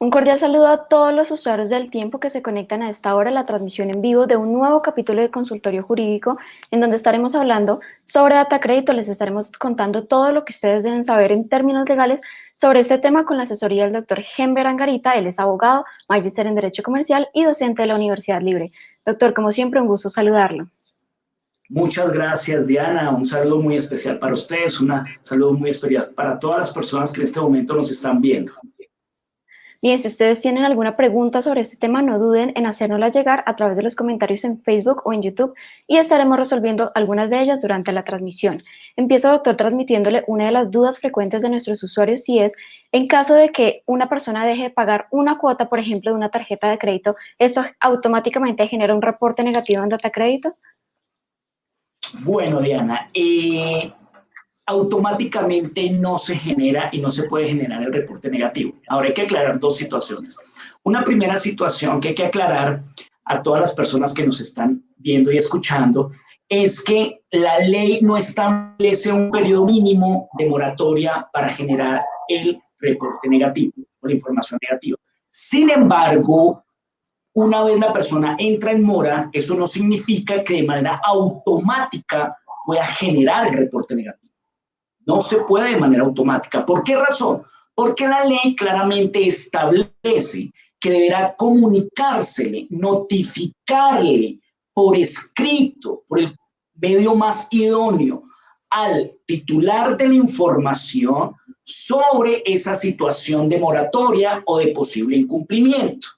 Un cordial saludo a todos los usuarios del tiempo que se conectan a esta hora a la transmisión en vivo de un nuevo capítulo de Consultorio Jurídico, en donde estaremos hablando sobre data crédito. Les estaremos contando todo lo que ustedes deben saber en términos legales sobre este tema con la asesoría del doctor Henber Angarita. Él es abogado, magíster en Derecho Comercial y docente de la Universidad Libre. Doctor, como siempre, un gusto saludarlo. Muchas gracias, Diana. Un saludo muy especial para ustedes, un saludo muy especial para todas las personas que en este momento nos están viendo. Bien, si ustedes tienen alguna pregunta sobre este tema, no duden en hacérnosla llegar a través de los comentarios en Facebook o en YouTube y estaremos resolviendo algunas de ellas durante la transmisión. Empiezo, doctor, transmitiéndole una de las dudas frecuentes de nuestros usuarios, y es, en caso de que una persona deje de pagar una cuota, por ejemplo, de una tarjeta de crédito, ¿esto automáticamente genera un reporte negativo en data crédito? Bueno, Diana, automáticamente no se genera y no se puede generar el reporte negativo. Ahora hay que aclarar dos situaciones. Una primera situación que hay que aclarar a todas las personas que nos están viendo y escuchando es que la ley no establece un periodo mínimo de moratoria para generar el reporte negativo o la información negativa. Sin embargo, una vez la persona entra en mora, eso no significa que de manera automática pueda generar el reporte negativo. No se puede de manera automática. ¿Por qué razón? Porque la ley claramente establece que deberá comunicársele, notificarle por escrito, por el medio más idóneo, al titular de la información sobre esa situación de moratoria o de posible incumplimiento.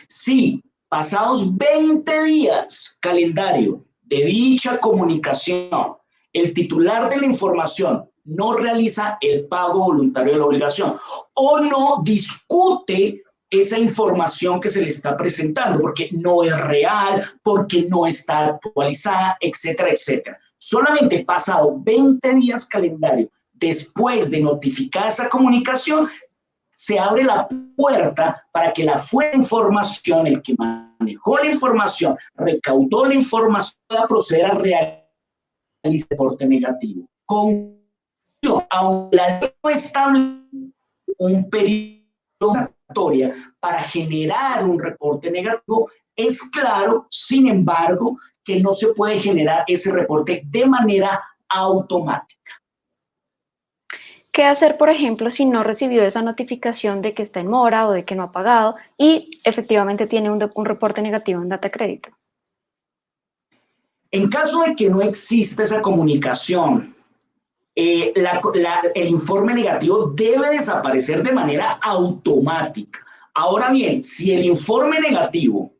Si pasados 20 días calendario de dicha comunicación, el titular de la información no realiza el pago voluntario de la obligación o no discute esa información que se le está presentando porque no es real, porque no está actualizada, etcétera, etcétera. Solamente pasado 20 días calendario después de notificar esa comunicación, se abre la puerta para que la fuente de información, el que manejó la información, recaudó la información, pueda proceder a realizar el reporte negativo. Aunque la ley no establece un periodo moratoria para generar un reporte negativo, es claro, sin embargo, que no se puede generar ese reporte de manera automática. ¿Qué hacer, por ejemplo, si no recibió esa notificación de que está en mora o de que no ha pagado y efectivamente tiene un reporte negativo en data crédito? En caso de que no exista esa comunicación, el informe negativo debe desaparecer de manera automática. Ahora bien, si el informe negativo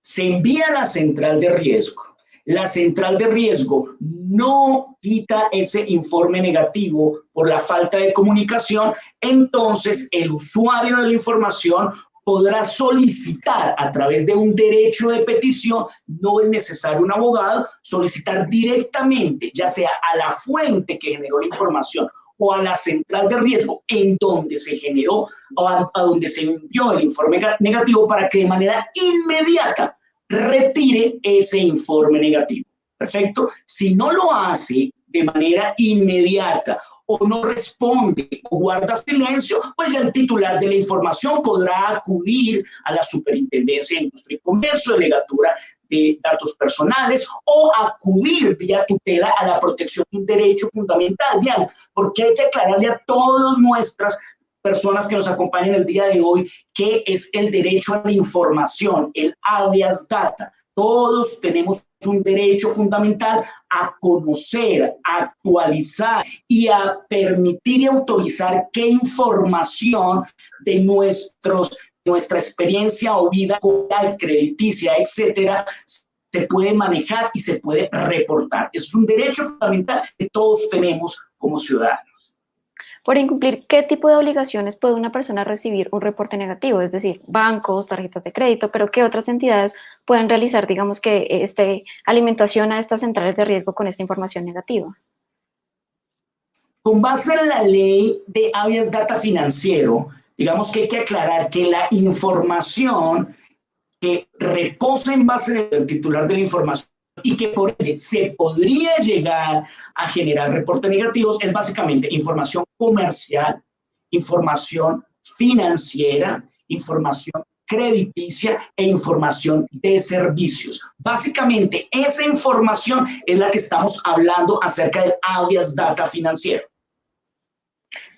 se envía a la central de riesgo, la central de riesgo no quita ese informe negativo por la falta de comunicación, entonces el usuario de la información podrá solicitar a través de un derecho de petición, no es necesario un abogado, solicitar directamente, ya sea a la fuente que generó la información o a la central de riesgo en donde se generó o a donde se envió el informe negativo para que de manera inmediata retire ese informe negativo. ¿Perfecto? Si no lo hace de manera inmediata o no responde o guarda silencio, pues ya el titular de la información podrá acudir a la Superintendencia de Industria y Comercio, Delegatura de Datos Personales, o acudir vía tutela a la protección de un derecho fundamental, ¿bien? Porque hay que aclararle a todas nuestras personas que nos acompañan el día de hoy que es el derecho a la información, el habeas data. Todos tenemos un derecho fundamental a conocer, a actualizar y a permitir y autorizar qué información de nuestra experiencia o vida crediticia, etcétera, se puede manejar y se puede reportar. Es un derecho fundamental que todos tenemos como ciudadanos. Por incumplir, ¿qué tipo de obligaciones puede una persona recibir un reporte negativo? Es decir, bancos, tarjetas de crédito, pero ¿qué otras entidades pueden realizar, digamos, que alimentación a estas centrales de riesgo con esta información negativa? Con base en la ley de habeas data financiero, digamos que hay que aclarar que la información que reposa en base del titular de la información y que por ende se podría llegar a generar reportes negativos es básicamente información comercial, información financiera, información crediticia e información de servicios. Básicamente, esa información es la que estamos hablando acerca del habeas data financiero.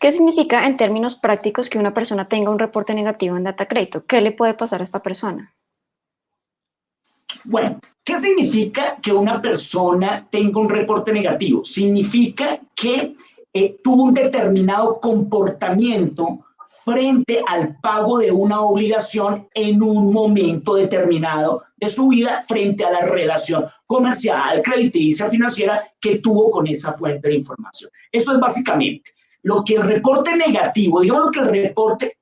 ¿Qué significa en términos prácticos que una persona tenga un reporte negativo en data crédito? ¿Qué le puede pasar a esta persona? Bueno, ¿qué significa que una persona tenga un reporte negativo? Significa que tuvo un determinado comportamiento frente al pago de una obligación en un momento determinado de su vida frente a la relación comercial, crediticia, financiera que tuvo con esa fuente de información. Eso es básicamente lo que el reporte negativo, digamos lo que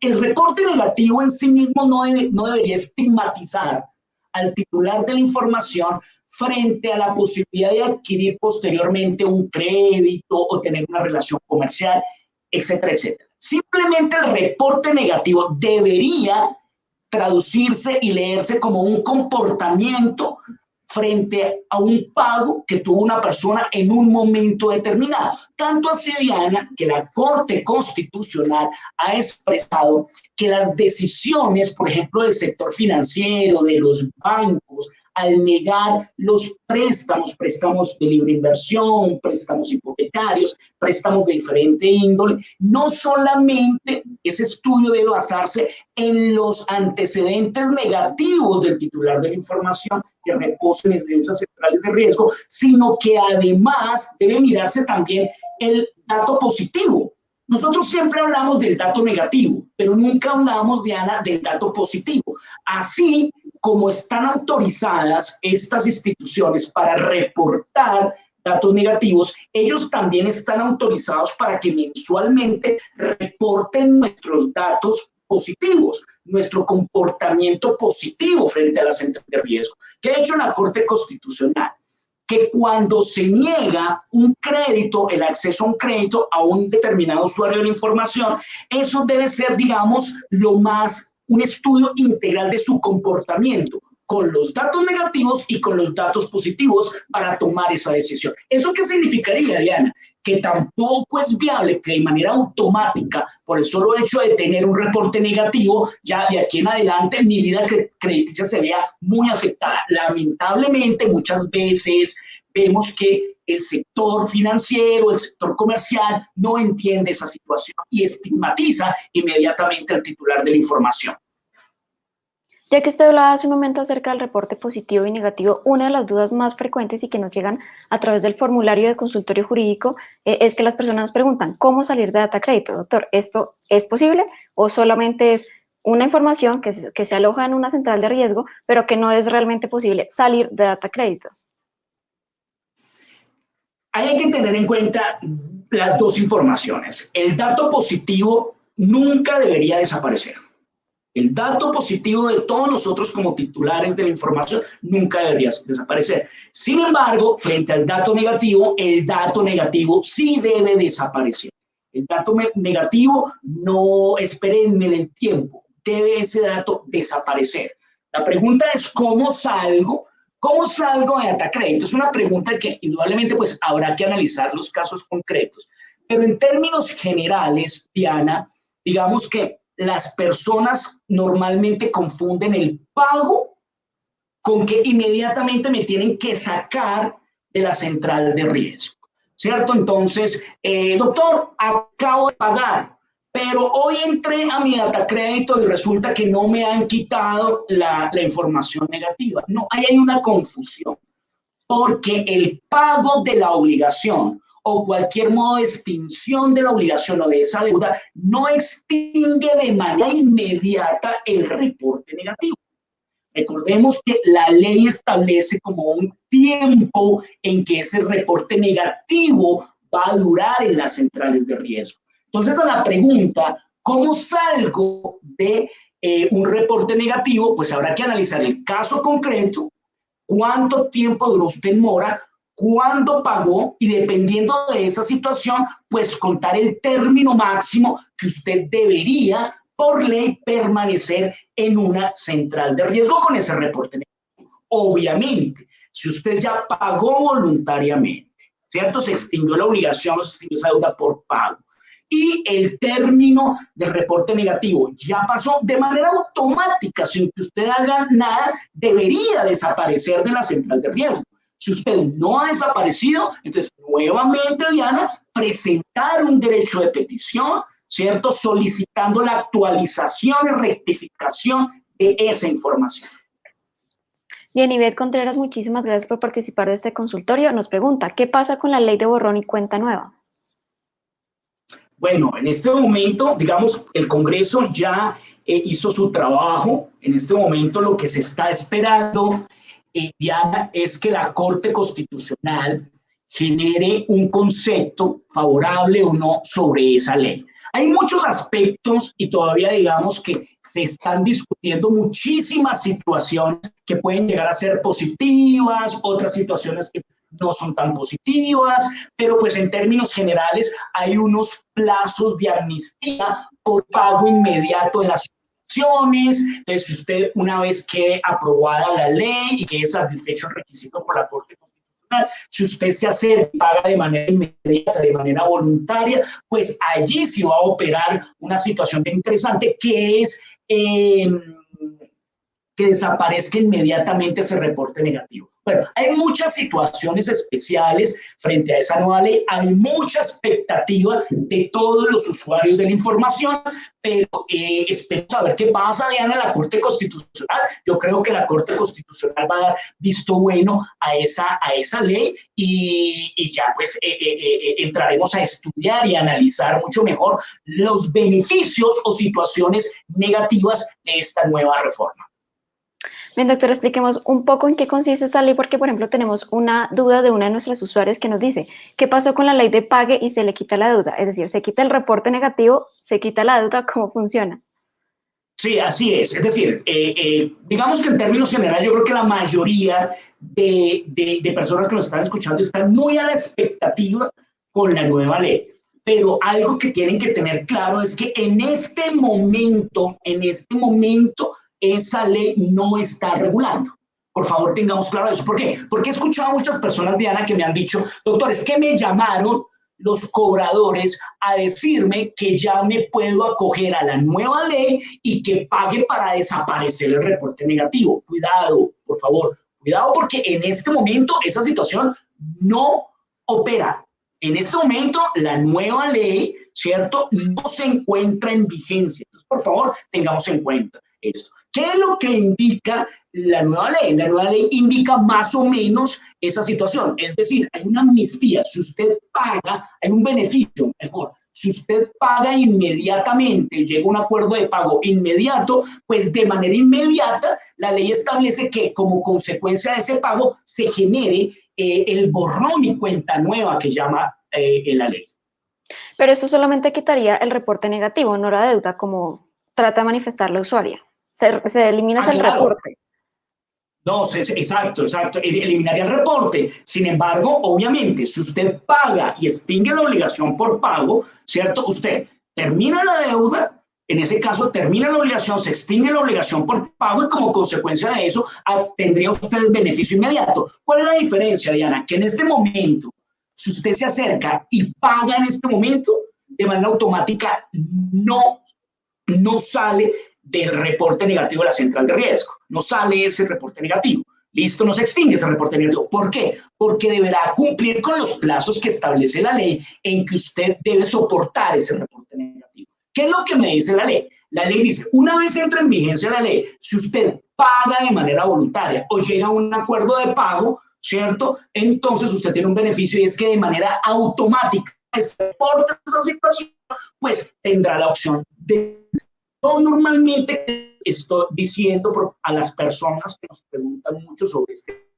el reporte negativo en sí mismo no debería estigmatizar al titular de la información frente a la posibilidad de adquirir posteriormente un crédito o tener una relación comercial, etcétera, etcétera. Simplemente el reporte negativo debería traducirse y leerse como un comportamiento frente a un pago que tuvo una persona en un momento determinado. Tanto así, Diana, que la Corte Constitucional ha expresado que las decisiones, por ejemplo, del sector financiero, de los bancos, al negar los préstamos de libre inversión, préstamos hipotecarios, préstamos de diferente índole, no solamente ese estudio debe basarse en los antecedentes negativos del titular de la información que reposen en esas centrales de riesgo, sino que además debe mirarse también el dato positivo. Nosotros siempre hablamos del dato negativo, pero nunca hablamos, Diana, del dato positivo. Así como están autorizadas estas instituciones para reportar datos negativos, ellos también están autorizados para que mensualmente reporten nuestros datos positivos, nuestro comportamiento positivo frente a la central de riesgo. ¿Qué ha hecho la Corte Constitucional? Que cuando se niega un crédito, el acceso a un crédito a un determinado usuario de la información, eso debe ser, digamos, un estudio integral de su comportamiento, con los datos negativos y con los datos positivos para tomar esa decisión. ¿Eso qué significaría, Diana? Que tampoco es viable que de manera automática, por el solo hecho de tener un reporte negativo, ya de aquí en adelante mi vida crediticia se vea muy afectada. Lamentablemente, muchas veces vemos que el sector financiero, el sector comercial no entiende esa situación y estigmatiza inmediatamente al titular de la información. Ya que usted hablaba hace un momento acerca del reporte positivo y negativo, una de las dudas más frecuentes y que nos llegan a través del formulario de consultorio jurídico es que las personas nos preguntan, ¿cómo salir de data crédito? Doctor, ¿esto es posible o solamente es una información que se aloja en una central de riesgo, pero que no es realmente posible salir de data crédito? Hay que tener en cuenta las dos informaciones. El dato positivo nunca debería desaparecer. El dato positivo de todos nosotros como titulares de la información nunca debería desaparecer. Sin embargo, frente al dato negativo, el dato negativo sí debe desaparecer. El dato negativo no es perenne en el tiempo, debe ese dato desaparecer. La pregunta es, ¿cómo salgo? ¿Cómo salgo de data crédito? Es una pregunta que indudablemente pues, habrá que analizar los casos concretos. Pero en términos generales, Diana, digamos que las personas normalmente confunden el pago con que inmediatamente me tienen que sacar de la central de riesgo, ¿cierto? Entonces, doctor, acabo de pagar, pero hoy entré a mi data crédito y resulta que no me han quitado la información negativa. No, ahí hay una confusión, porque el pago de la obligación o cualquier modo de extinción de la obligación o de esa deuda no extingue de manera inmediata el reporte negativo. Recordemos que la ley establece como un tiempo en que ese reporte negativo va a durar en las centrales de riesgo. Entonces, a la pregunta, ¿cómo salgo de un reporte negativo? Pues habrá que analizar el caso concreto, cuánto tiempo duró usted en mora, cuándo pagó y dependiendo de esa situación, pues contar el término máximo que usted debería por ley permanecer en una central de riesgo con ese reporte negativo. Obviamente, si usted ya pagó voluntariamente, ¿cierto? Se extinguió la obligación o se extinguió esa deuda por pago Y el término del reporte negativo ya pasó de manera automática, sin que usted haga nada, debería desaparecer de la central de riesgo. Si usted no ha desaparecido, entonces nuevamente, Diana, presentar un derecho de petición, ¿cierto? Solicitando la actualización y rectificación de esa información. Bien, Ivette Contreras, muchísimas gracias por participar de este consultorio. Nos pregunta, ¿qué pasa con la ley de borrón y cuenta nueva? Bueno, en este momento, digamos, el Congreso ya hizo su trabajo. En este momento lo que se está esperando, Diana, es que la Corte Constitucional genere un concepto favorable o no sobre esa ley. Hay muchos aspectos y todavía digamos que se están discutiendo muchísimas situaciones que pueden llegar a ser positivas, otras situaciones que no son tan positivas, pero pues en términos generales hay unos plazos de amnistía por pago inmediato de las subvenciones. Entonces, si usted una vez quede aprobada la ley y quede satisfecho el requisito por la Corte Constitucional, si usted se acerca y paga de manera inmediata, de manera voluntaria, pues allí sí va a operar una situación bien interesante que es que desaparezca inmediatamente ese reporte negativo. Bueno, hay muchas situaciones especiales frente a esa nueva ley, hay mucha expectativa de todos los usuarios de la información, pero espero saber qué pasa, Diana, en la Corte Constitucional. Yo creo que la Corte Constitucional va a dar visto bueno a esa ley y ya pues entraremos a estudiar y a analizar mucho mejor los beneficios o situaciones negativas de esta nueva reforma. Bien, doctor, expliquemos un poco en qué consiste esta ley, porque, por ejemplo, tenemos una duda de una de nuestras usuarios que nos dice, ¿qué pasó con la ley de pague y se le quita la deuda? Es decir, se quita el reporte negativo, se quita la deuda, ¿cómo funciona? Sí, así es. Es decir, digamos que en términos generales, yo creo que la mayoría de personas que nos están escuchando están muy a la expectativa con la nueva ley. Pero algo que tienen que tener claro es que en este momento, esa ley no está regulando. Por favor, tengamos claro eso. ¿Por qué? Porque he escuchado a muchas personas, Diana, que me han dicho, doctor, es que me llamaron los cobradores a decirme que ya me puedo acoger a la nueva ley y que pague para desaparecer el reporte negativo. Cuidado, por favor, cuidado porque en este momento esa situación no opera. En este momento la nueva ley, ¿cierto?, no se encuentra en vigencia. Entonces, por favor, tengamos en cuenta esto. ¿Qué es lo que indica la nueva ley? La nueva ley indica más o menos esa situación. Es decir, hay una amnistía. Si usted paga, hay un beneficio, mejor. Si usted paga inmediatamente, llega a un acuerdo de pago inmediato, pues de manera inmediata la ley establece que como consecuencia de ese pago se genere el borrón y cuenta nueva que llama la ley. Pero esto solamente quitaría el reporte negativo, no la deuda, como trata de manifestar la usuaria. Se elimina el Claro. reporte. No, exacto. Eliminaría el reporte. Sin embargo, obviamente, si usted paga y extingue la obligación por pago, ¿cierto? Usted termina la deuda, en ese caso termina la obligación, se extingue la obligación por pago y como consecuencia de eso tendría usted el beneficio inmediato. ¿Cuál es la diferencia, Diana? Que en este momento, si usted se acerca y paga en este momento, de manera automática no sale del reporte negativo de la central de riesgo. No sale ese reporte negativo. Listo, no se extingue ese reporte negativo. ¿Por qué? Porque deberá cumplir con los plazos que establece la ley en que usted debe soportar ese reporte negativo. ¿Qué es lo que me dice la ley? La ley dice, una vez entra en vigencia la ley, si usted paga de manera voluntaria o llega a un acuerdo de pago, ¿cierto? Entonces usted tiene un beneficio y es que de manera automática se reporta esa situación, pues tendrá la opción de... Yo normalmente estoy diciendo a las personas que nos preguntan mucho sobre este.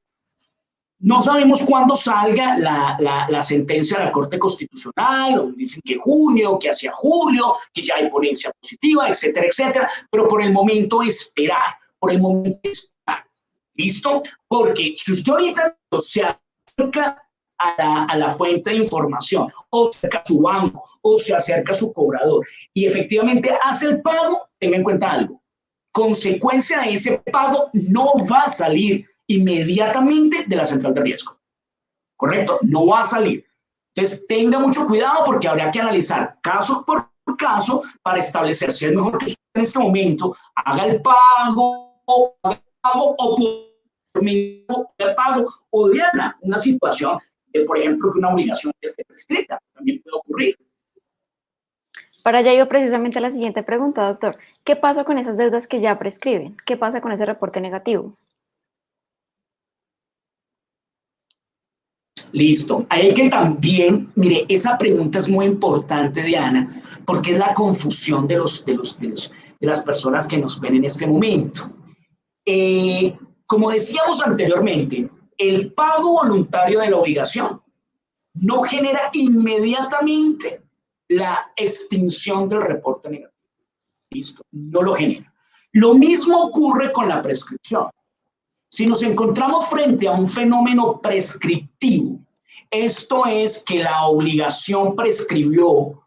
No sabemos cuándo salga la sentencia de la Corte Constitucional, o dicen que junio, que hacia julio, que ya hay ponencia positiva, etcétera, etcétera, pero por el momento esperar, ¿listo? Porque si usted ahorita se acerca a la fuente de información, o se acerca a su banco, o se acerca a su cobrador, y efectivamente hace el pago, tenga en cuenta algo. Consecuencia de ese pago no va a salir inmediatamente de la central de riesgo. ¿Correcto? No va a salir. Entonces, tenga mucho cuidado porque habría que analizar caso por caso para establecer si es mejor que usted en este momento haga el pago o por medio del pago o de una situación de, por ejemplo, que una obligación esté prescrita. También puede ocurrir. Para allá iba precisamente la siguiente pregunta, doctor. ¿Qué pasa con esas deudas que ya prescriben? ¿Qué pasa con ese reporte negativo? Listo. Hay que también, mire, esa pregunta es muy importante, Diana, porque es la confusión de las personas que nos ven en este momento. Como decíamos anteriormente, el pago voluntario de la obligación no genera inmediatamente la extinción del reporte negativo. Listo, no lo genera. Lo mismo ocurre con la prescripción. Si nos encontramos frente a un fenómeno prescriptivo, esto es que la obligación prescribió,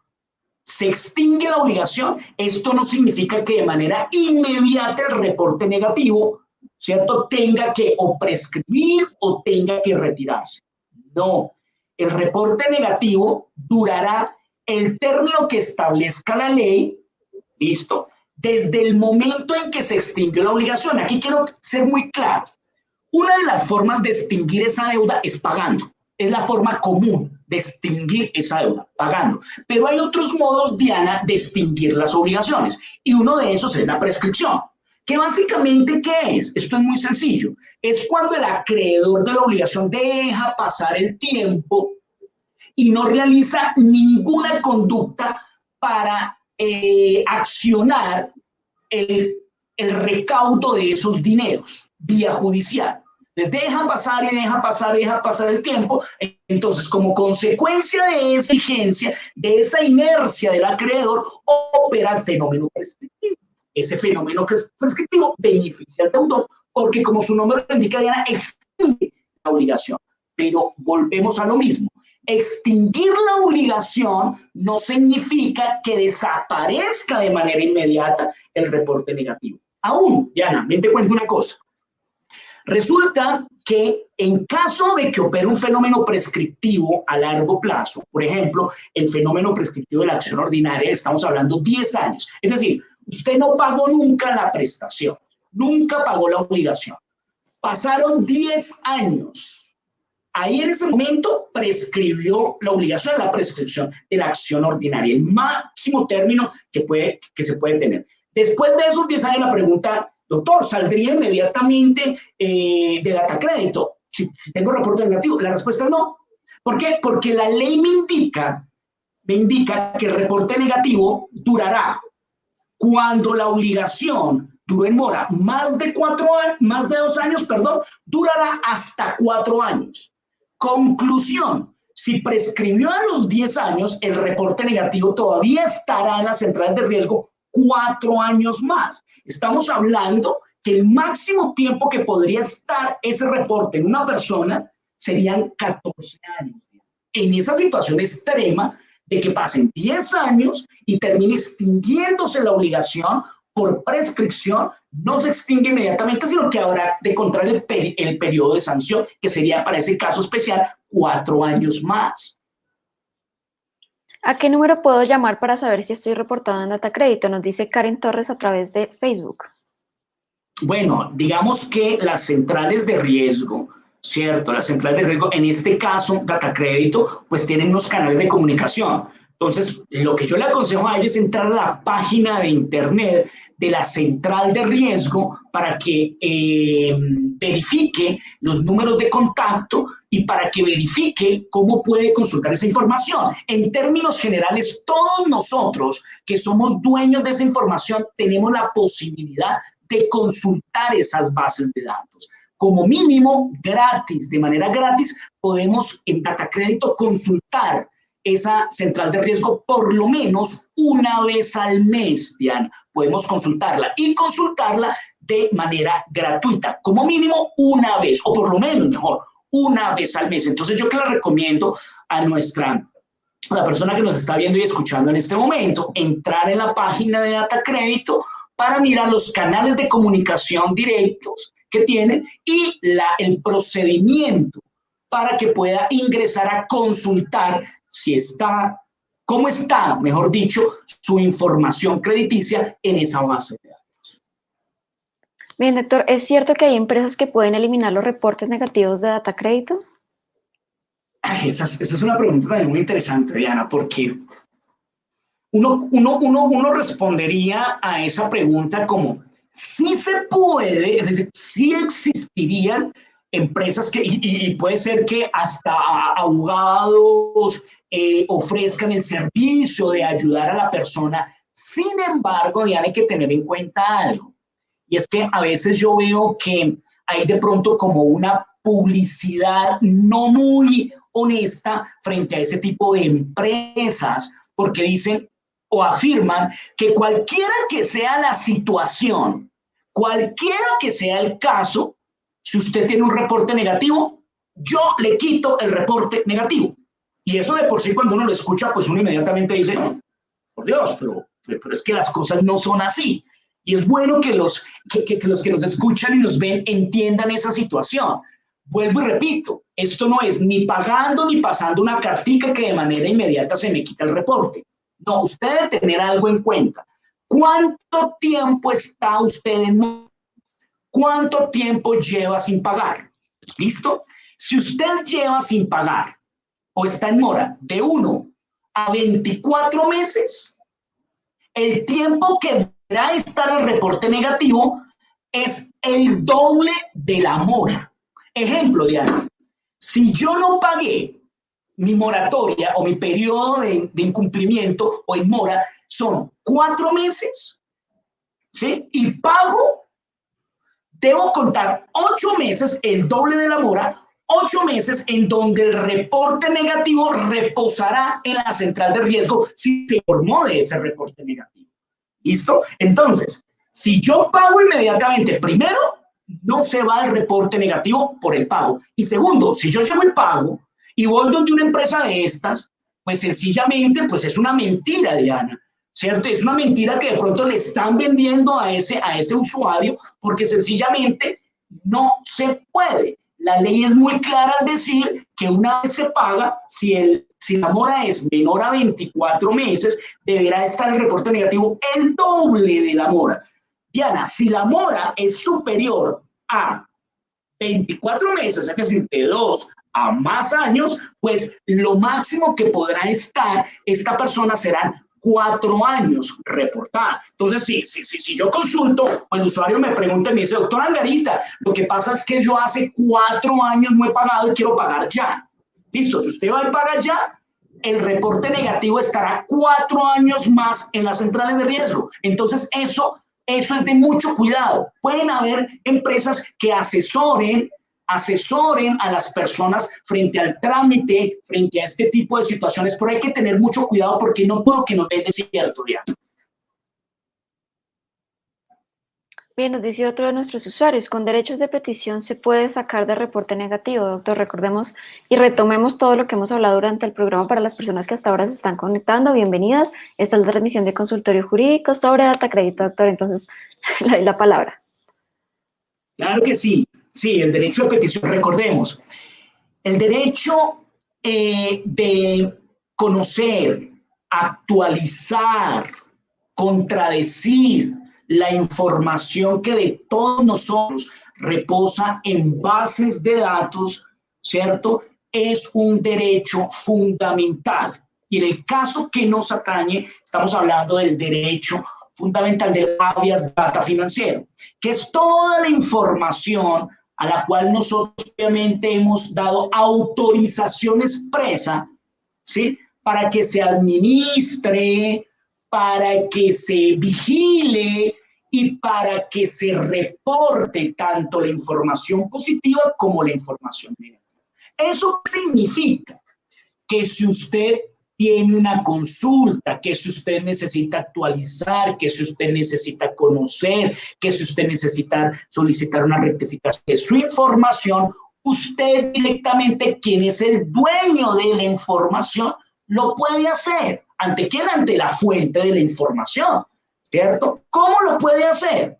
se extingue la obligación, esto no significa que de manera inmediata el reporte negativo, ¿cierto?, tenga que o prescribir o tenga que retirarse. No, el reporte negativo durará el término que establezca la ley, ¿listo?, desde el momento en que se extinguió la obligación. Aquí quiero ser muy claro. Una de las formas de extinguir esa deuda es pagando. Es la forma común de extinguir esa deuda, pagando. Pero hay otros modos, Diana, de extinguir las obligaciones. Y uno de esos es la prescripción. Que básicamente, ¿qué es? Esto es muy sencillo. Es cuando el acreedor de la obligación deja pasar el tiempo y no realiza ninguna conducta para accionar el recaudo de esos dineros vía judicial. Les deja pasar y deja pasar el tiempo. Entonces, como consecuencia de esa exigencia, de esa inercia del acreedor, opera el fenómeno prescriptivo. Ese fenómeno prescriptivo beneficia al deudor porque, como su nombre lo indica, Diana, extingue la obligación. Pero volvemos a lo mismo. Extinguir la obligación no significa que desaparezca de manera inmediata el reporte negativo. Aún, Diana, te cuento una cosa. Resulta que en caso de que opere un fenómeno prescriptivo a largo plazo, por ejemplo, el fenómeno prescriptivo de la acción ordinaria, estamos hablando 10 años. Es decir, usted no pagó nunca la prestación, nunca pagó la obligación. Pasaron 10 años. Ahí en ese momento prescribió la obligación, la prescripción de la acción ordinaria, el máximo término que se puede tener. Después de esos 10 años, la pregunta, doctor, ¿saldría inmediatamente de datacrédito si tengo reporte negativo? La respuesta es no. ¿Por qué? Porque la ley me indica que el reporte negativo durará cuando la obligación duró en mora más de 2 años, durará hasta 4 años. Conclusión, si prescribió a los 10 años, el reporte negativo todavía estará en las centrales de riesgo 4 años más. Estamos hablando que el máximo tiempo que podría estar ese reporte en una persona serían 14 años. En esa situación extrema de que pasen 10 años y termine extinguiéndose la obligación por prescripción, no se extingue inmediatamente, sino que habrá de contar el periodo de sanción, que sería para ese caso especial 4 años más. ¿A qué número puedo llamar para saber si estoy reportado en Datacrédito? Nos dice Karen Torres a través de Facebook. Bueno, digamos que las centrales de riesgo, ¿cierto? Las centrales de riesgo, en este caso, Datacrédito, pues tienen unos canales de comunicación. Entonces, lo que yo le aconsejo a ellos es entrar a la página de internet de la central de riesgo para que verifique los números de contacto y para que verifique cómo puede consultar esa información. En términos generales, todos nosotros que somos dueños de esa información tenemos la posibilidad de consultar esas bases de datos. Como mínimo, gratis, de manera gratis, podemos en Datacrédito consultar esa central de riesgo por lo menos una vez al mes, Diana. Podemos consultarla y consultarla de manera gratuita, como mínimo una vez, o por lo menos, mejor, una vez al mes. Entonces, yo que le recomiendo a la persona que nos está viendo y escuchando en este momento, entrar en la página de Datacrédito para mirar los canales de comunicación directos que tienen y el procedimiento para que pueda ingresar a consultar si está, cómo está, mejor dicho, su información crediticia en esa base de datos. Bien, doctor, ¿es cierto que hay empresas que pueden eliminar los reportes negativos de data crédito? Esa es una pregunta también muy interesante, Diana, porque uno respondería a esa pregunta como, sí se puede, es decir, sí existirían empresas que, y puede ser que hasta abogados ofrezcan el servicio de ayudar a la persona. Sin embargo, Diana, hay que tener en cuenta algo, y es que a veces yo veo que hay de pronto como una publicidad no muy honesta frente a ese tipo de empresas, porque dicen o afirman que cualquiera que sea la situación, cualquiera que sea el caso, si usted tiene un reporte negativo, yo le quito el reporte negativo. Y eso de por sí cuando uno lo escucha, pues uno inmediatamente dice, por Dios, pero es que las cosas no son así. Y es bueno que los que nos escuchan y nos ven entiendan esa situación. Vuelvo y repito, esto no es ni pagando ni pasando una cartica que de manera inmediata se me quita el reporte. No, usted debe tener algo en cuenta. ¿Cuánto tiempo está usted en? ¿Cuánto tiempo lleva sin pagar? ¿Listo? Si usted lleva sin pagar o está en mora de 1 a 24 meses, el tiempo que deberá estar el reporte negativo es el doble de la mora. Ejemplo, Diana, si yo no pagué mi moratoria o mi periodo de incumplimiento o en mora son 4 meses, ¿sí? Y pago, debo contar 8 meses, el doble de la mora, 8 meses en donde el reporte negativo reposará en la central de riesgo si se informó de ese reporte negativo. ¿Listo? Entonces, si yo pago inmediatamente, primero, no se va el reporte negativo por el pago. Y segundo, si yo llevo el pago y voy donde una empresa de estas, pues sencillamente, pues es una mentira, Diana, ¿cierto? Es una mentira que de pronto le están vendiendo a ese usuario porque sencillamente no se puede. La ley es muy clara al decir que una vez se paga, si la mora es menor a 24 meses, deberá estar el reporte negativo el doble de la mora. Diana, si la mora es superior a 24 meses, es decir, de 2 a más años, pues lo máximo que podrá estar esta persona serán 4 años reportada. Entonces, si yo consulto, el usuario me pregunta y me dice, doctora Angarita, lo que pasa es que yo hace 4 años no he pagado y quiero pagar ya. Listo, si usted va y paga ya, el reporte negativo estará 4 años más en las centrales de riesgo. Entonces, eso es de mucho cuidado. Pueden haber empresas que asesoren a las personas frente al trámite, frente a este tipo de situaciones, pero hay que tener mucho cuidado porque no todo lo que nos ve es cierto, ya. Bien, nos dice otro de nuestros usuarios, con derechos de petición se puede sacar de reporte negativo, doctor. Recordemos y retomemos todo lo que hemos hablado durante el programa para las personas que hasta ahora se están conectando. Bienvenidas. Esta es la transmisión de consultorio jurídico sobre data crédito, doctor. Entonces, le doy la palabra. Claro que sí. Sí, el derecho de petición, recordemos, el derecho de conocer, actualizar, contradecir la información que de todos nosotros reposa en bases de datos, ¿cierto? Es un derecho fundamental. Y en el caso que nos atañe, estamos hablando del derecho fundamental del habeas data financiero, que es toda la información a la cual nosotros obviamente hemos dado autorización expresa, ¿sí? Para que se administre, para que se vigile y para que se reporte tanto la información positiva como la información negativa. ¿Eso significa? Que si usted tiene una consulta, que si usted necesita actualizar, que si usted necesita conocer, que si usted necesita solicitar una rectificación de su información, usted directamente, quien es el dueño de la información, lo puede hacer. ¿Ante quién? Ante la fuente de la información, ¿cierto? ¿Cómo lo puede hacer?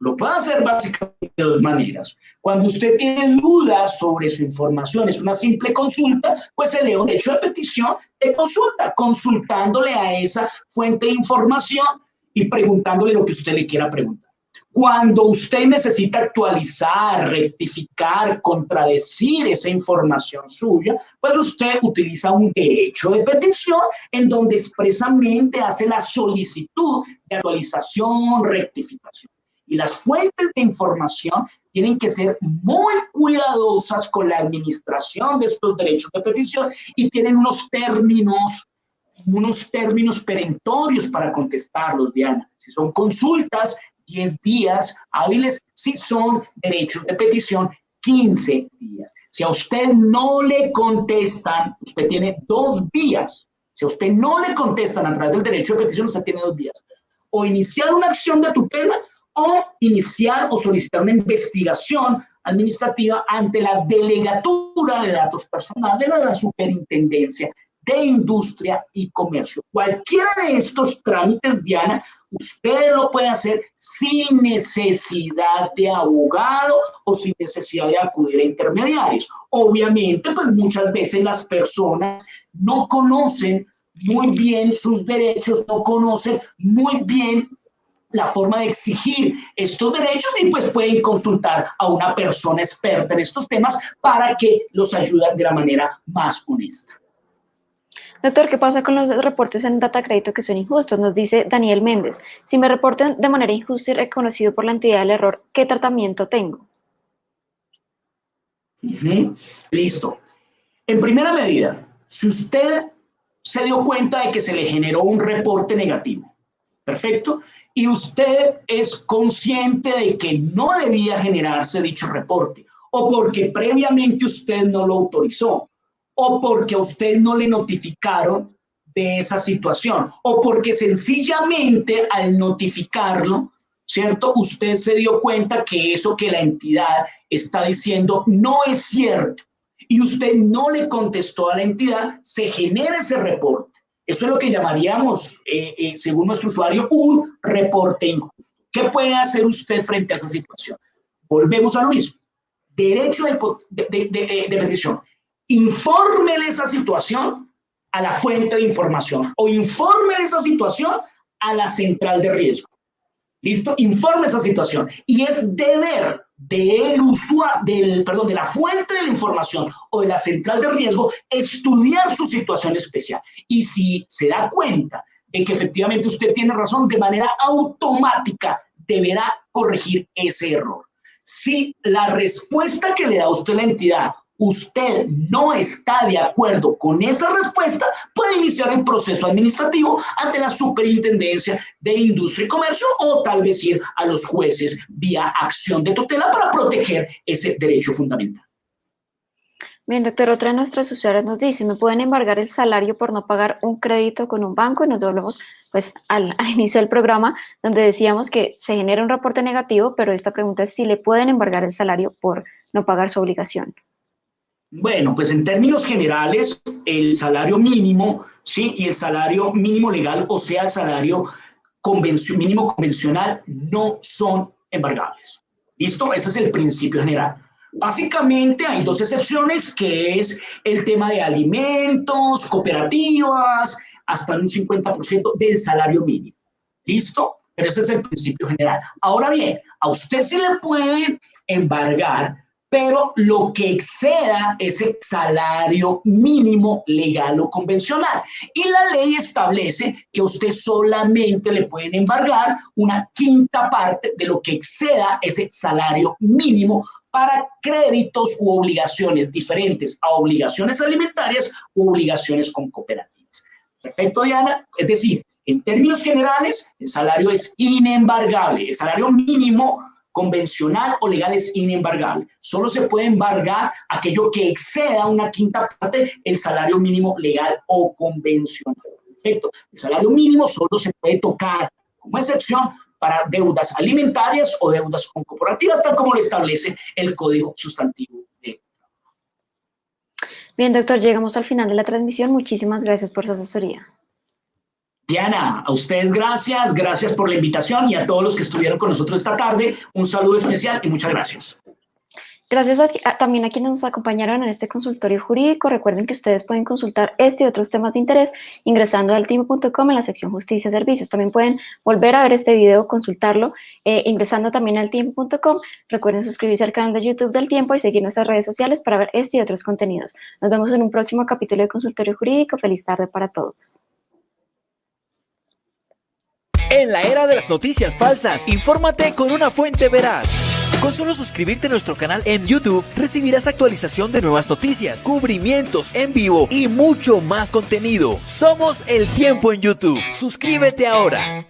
Lo puede hacer básicamente de dos maneras. Cuando usted tiene dudas sobre su información, es una simple consulta, pues se lee un derecho de petición de consulta, consultándole a esa fuente de información y preguntándole lo que usted le quiera preguntar. Cuando usted necesita actualizar, rectificar, contradecir esa información suya, pues usted utiliza un derecho de petición en donde expresamente hace la solicitud de actualización, rectificación. Y las fuentes de información tienen que ser muy cuidadosas con la administración de estos derechos de petición y tienen unos términos perentorios para contestarlos, Diana. Si son consultas, 10 días hábiles. Si son derechos de petición, 15 días. Si a usted no le contestan, usted tiene 2 días. Si a usted no le contestan a través del derecho de petición, usted tiene 2 días. O iniciar una acción de tutela o iniciar o solicitar una investigación administrativa ante la Delegatura de Datos Personales de la Superintendencia de Industria y Comercio. Cualquiera de estos trámites, Diana, usted lo puede hacer sin necesidad de abogado o sin necesidad de acudir a intermediarios. Obviamente, pues muchas veces las personas no conocen muy bien sus derechos, no conocen muy bien la forma de exigir estos derechos y pues pueden consultar a una persona experta en estos temas para que los ayude de la manera más honesta. Doctor, ¿qué pasa con los reportes en data crédito que son injustos? Nos dice Daniel Méndez. Si me reportan de manera injusta y reconocido por la entidad del error, ¿qué tratamiento tengo? Listo. En primera medida, si usted se dio cuenta de que se le generó un reporte negativo, perfecto, y usted es consciente de que no debía generarse dicho reporte, o porque previamente usted no lo autorizó, o porque a usted no le notificaron de esa situación, o porque sencillamente al notificarlo, ¿cierto? Usted se dio cuenta que eso que la entidad está diciendo no es cierto y usted no le contestó a la entidad, se genera ese reporte. Eso es lo que llamaríamos, según nuestro usuario, un reporte injusto. ¿Qué puede hacer usted frente a esa situación? Volvemos a lo mismo. Derecho de petición. Infórmele esa situación a la fuente de información o infórmele esa situación a la central de riesgo. ¿Listo? Informe esa situación. Y es deber de la fuente de la información o de la central de riesgo estudiar su situación especial. Y si se da cuenta de que efectivamente usted tiene razón, de manera automática deberá corregir ese error. Si la respuesta que le da a usted la entidad, usted no está de acuerdo con esa respuesta, puede iniciar el proceso administrativo ante la Superintendencia de Industria y Comercio o tal vez ir a los jueces vía acción de tutela para proteger ese derecho fundamental. Bien, doctor, otra de nuestras usuarias nos dice, ¿me pueden embargar el salario por no pagar un crédito con un banco? Y nos volvemos pues al inicio del programa, donde decíamos que se genera un reporte negativo, pero esta pregunta es si le pueden embargar el salario por no pagar su obligación. Bueno, pues en términos generales, el salario mínimo, ¿sí? Y el salario mínimo legal, o sea, el salario mínimo convencional, no son embargables. ¿Listo? Ese es el principio general. Básicamente hay dos excepciones, que es el tema de alimentos, cooperativas, hasta un 50% del salario mínimo. ¿Listo? Pero ese es el principio general. Ahora bien, a usted se le puede embargar, pero lo que exceda ese salario mínimo legal o convencional. Y la ley establece que a usted solamente le pueden embargar una quinta parte de lo que exceda ese salario mínimo para créditos u obligaciones diferentes a obligaciones alimentarias u obligaciones con cooperativas. Perfecto, Diana. Es decir, en términos generales, el salario es inembargable. El salario mínimo convencional o legal es inembargable. Solo se puede embargar aquello que exceda una quinta parte del salario mínimo legal o convencional. Perfecto. El salario mínimo solo se puede tocar como excepción para deudas alimentarias o deudas con cooperativas, tal como lo establece el Código Sustantivo de Trabajo. Bien, doctor, llegamos al final de la transmisión. Muchísimas gracias por su asesoría. Diana, a ustedes gracias por la invitación y a todos los que estuvieron con nosotros esta tarde, un saludo especial y muchas gracias. Gracias también a quienes nos acompañaron en este consultorio jurídico. Recuerden que ustedes pueden consultar este y otros temas de interés ingresando al tiempo.com en la sección Justicia y Servicios. También pueden volver a ver este video, consultarlo, ingresando también al tiempo.com. Recuerden suscribirse al canal de YouTube del Tiempo y seguir nuestras redes sociales para ver este y otros contenidos. Nos vemos en un próximo capítulo de Consultorio Jurídico. Feliz tarde para todos. En la era de las noticias falsas, infórmate con una fuente veraz. Con solo suscribirte a nuestro canal en YouTube, recibirás actualización de nuevas noticias, cubrimientos en vivo y mucho más contenido. Somos El Tiempo en YouTube. Suscríbete ahora.